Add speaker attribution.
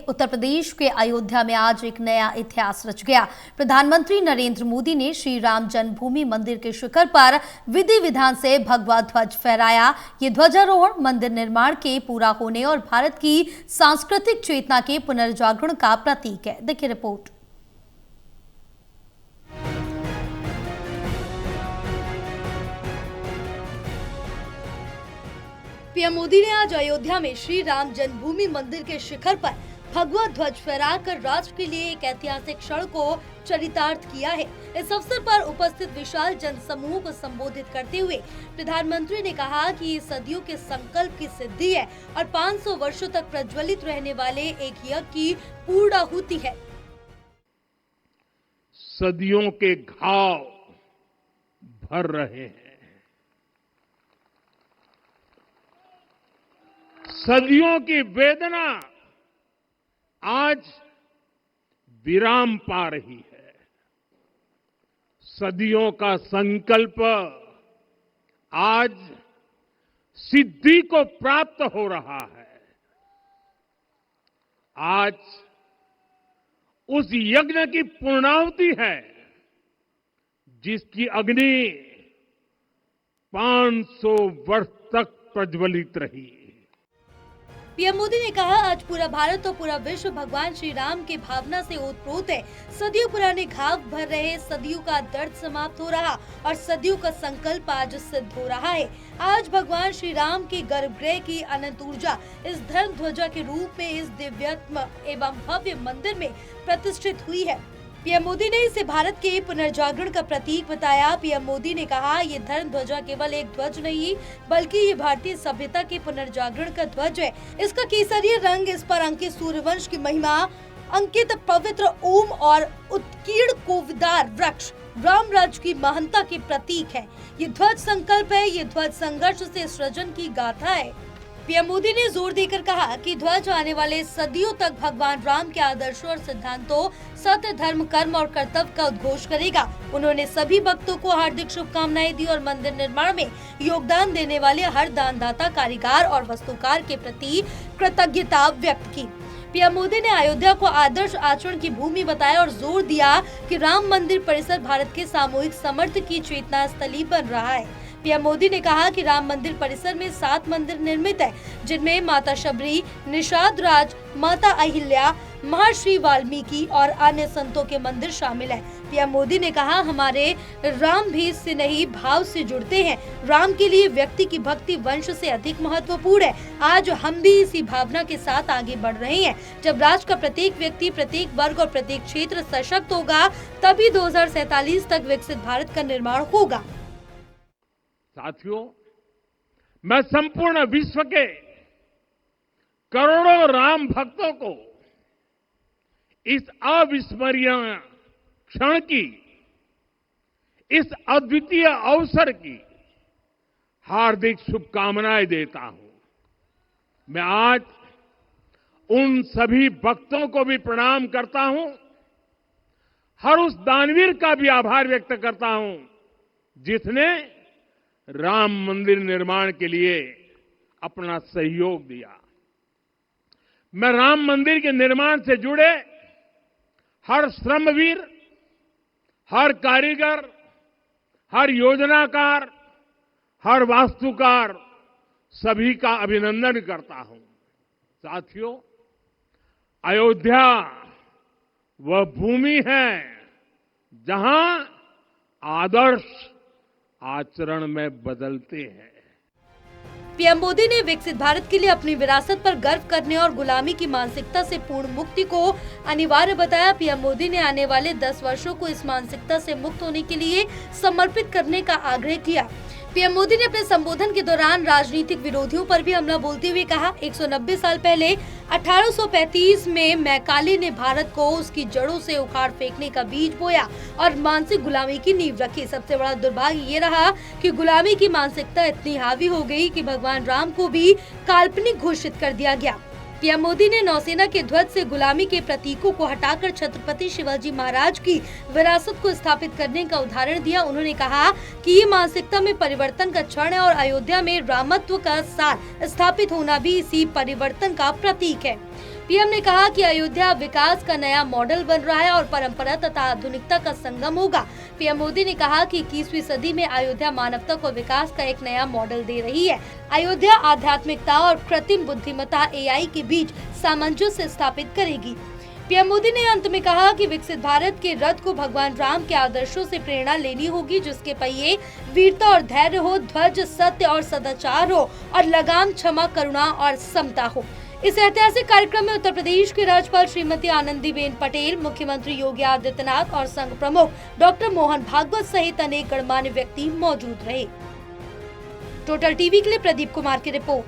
Speaker 1: उत्तर प्रदेश के अयोध्या में आज एक नया इतिहास रच गया। प्रधानमंत्री नरेंद्र मोदी ने श्री राम जन्मभूमि मंदिर के शिखर पर विधि विधान से भगवा ध्वज फहराया। ये ध्वजारोहण मंदिर निर्माण के पूरा होने और भारत की सांस्कृतिक चेतना के पुनर्जागरण का प्रतीक है। देखिए रिपोर्ट। पीएम मोदी ने आज अयोध्या में श्री राम जन्मभूमि मंदिर के शिखर पर भगवा ध्वज फहराकर राष्ट्र के लिए एक ऐतिहासिक क्षण को चरितार्थ किया है। इस अवसर पर उपस्थित विशाल जनसमूह को संबोधित करते हुए प्रधानमंत्री ने कहा कि ये सदियों के संकल्प की सिद्धि है और 500 वर्षों तक प्रज्वलित रहने वाले एक यज्ञ की पूर्णाहुति है।
Speaker 2: सदियों के घाव भर रहे हैं, सदियों की वेदना आज विराम पा रही है। सदियों का संकल्प आज सिद्धि को प्राप्त हो रहा है। आज उस यज्ञ की पूर्णाहुति है जिसकी अग्नि 500 वर्ष तक प्रज्वलित रही।
Speaker 1: पीएम मोदी ने कहा, आज पूरा भारत और पूरा विश्व भगवान श्री राम की भावना से ओतप्रोत है। सदियों पुराने घाव भर रहे, सदियों का दर्द समाप्त हो रहा और सदियों का संकल्प आज सिद्ध हो रहा है। आज भगवान श्री राम की गर्भगृह की अनंत ऊर्जा इस धर्म ध्वजा के रूप में इस दिव्यत्म एवं भव्य मंदिर में प्रतिष्ठित हुई है। पीएम मोदी ने इसे भारत के पुनर्जागरण का प्रतीक बताया। पीएम मोदी ने कहा, ये धर्म ध्वजा केवल एक ध्वज नहीं बल्कि ये भारतीय सभ्यता के पुनर्जागरण का ध्वज है। इसका केसरिया रंग, इस पर अंकित सूर्यवंश की महिमा, अंकित पवित्र ओम और उत्कीर्ण कोविदार वृक्ष राम राज्य की महानता के प्रतीक है। ये ध्वज संकल्प है, ये ध्वज संघर्ष से सृजन की गाथा है। पीएम मोदी ने जोर देकर कहा कि ध्वज आने वाले सदियों तक भगवान राम के आदर्शों और सिद्धांतों, सत्य, धर्म, कर्म और कर्तव्य का उद्घोष करेगा। उन्होंने सभी भक्तों को हार्दिक शुभकामनाएं दी और मंदिर निर्माण में योगदान देने वाले हर दानदाता, कारीगर और वास्तुकार के प्रति कृतज्ञता व्यक्त की। पीएम मोदी ने अयोध्या को आदर्श आचरण की भूमि बताया और जोर दिया कि राम मंदिर परिसर भारत के सामूहिक समर्थ की चेतना स्थली बन रहा है। पीएम मोदी ने कहा कि राम मंदिर परिसर में 7 मंदिर निर्मित है, जिनमें माता शबरी, निषाद राज, माता अहिल्या, महर्षि वाल्मीकि और अन्य संतों के मंदिर शामिल हैं। पीएम मोदी ने कहा, हमारे राम भी स्नेही भाव से जुड़ते हैं। राम के लिए व्यक्ति की भक्ति वंश से अधिक महत्वपूर्ण है। आज हम भी इसी भावना के साथ आगे बढ़ रहे हैं। जब राष्ट्र का प्रत्येक व्यक्ति, प्रत्येक वर्ग और प्रत्येक क्षेत्र सशक्त होगा, तभी 2047 तक विकसित भारत का निर्माण होगा।
Speaker 2: साथियों, मैं संपूर्ण विश्व के करोड़ों राम भक्तों को इस अविस्मरणीय क्षण की, इस अद्वितीय अवसर की हार्दिक शुभकामनाएं देता हूं। मैं आज उन सभी भक्तों को भी प्रणाम करता हूं, हर उस दानवीर का भी आभार व्यक्त करता हूं जिसने राम मंदिर निर्माण के लिए अपना सहयोग दिया। मैं राम मंदिर के निर्माण से जुड़े हर श्रमवीर, हर कारीगर, हर योजनाकार, हर वास्तुकार, सभी का अभिनंदन करता हूं। साथियों, अयोध्या वह भूमि है जहां आदर्श आचरण में बदलते हैं।
Speaker 1: पीएम मोदी ने विकसित भारत के लिए अपनी विरासत पर गर्व करने और गुलामी की मानसिकता से पूर्ण मुक्ति को अनिवार्य बताया। पीएम मोदी ने आने वाले 10 वर्षों को इस मानसिकता से मुक्त होने के लिए समर्पित करने का आग्रह किया। पीएम मोदी ने अपने संबोधन के दौरान राजनीतिक विरोधियों पर भी हमला बोलते हुए कहा, 190 साल पहले 1835 में मैकाले ने भारत को उसकी जड़ों से उखाड़ फेंकने का बीज बोया और मानसिक गुलामी की नींव रखी। सबसे बड़ा दुर्भाग्य ये रहा कि गुलामी की मानसिकता इतनी हावी हो गई कि भगवान राम को भी काल्पनिक घोषित कर दिया गया। पीएम मोदी ने नौसेना के ध्वज से गुलामी के प्रतीकों को हटाकर छत्रपति शिवाजी महाराज की विरासत को स्थापित करने का उदाहरण दिया। उन्होंने कहा कि ये मानसिकता में परिवर्तन का क्षण है और अयोध्या में रामत्व का सार स्थापित होना भी इसी परिवर्तन का प्रतीक है। पीएम ने कहा कि अयोध्या विकास का नया मॉडल बन रहा है और परंपरा तथा आधुनिकता का संगम होगा। पीएम मोदी ने कहा कि 21वीं सदी में अयोध्या मानवता को विकास का एक नया मॉडल दे रही है। अयोध्या आध्यात्मिकता और कृत्रिम बुद्धिमत्ता AI के बीच सामंजस्य स्थापित करेगी। पीएम मोदी ने अंत में कहा कि विकसित भारत के रथ को भगवान राम के आदर्शों से प्रेरणा लेनी होगी, जिसके पहिए वीरता और धैर्य हो, ध्वज सत्य और सदाचार हो और लगाम क्षमा, करुणा और समता हो। इस ऐतिहासिक कार्यक्रम में उत्तर प्रदेश की राज्यपाल श्रीमती आनंदीबेन पटेल, मुख्यमंत्री योगी आदित्यनाथ और संघ प्रमुख डॉक्टर मोहन भागवत सहित अनेक गणमान्य व्यक्ति मौजूद रहे। टोटल टीवी के लिए प्रदीप कुमार की रिपोर्ट।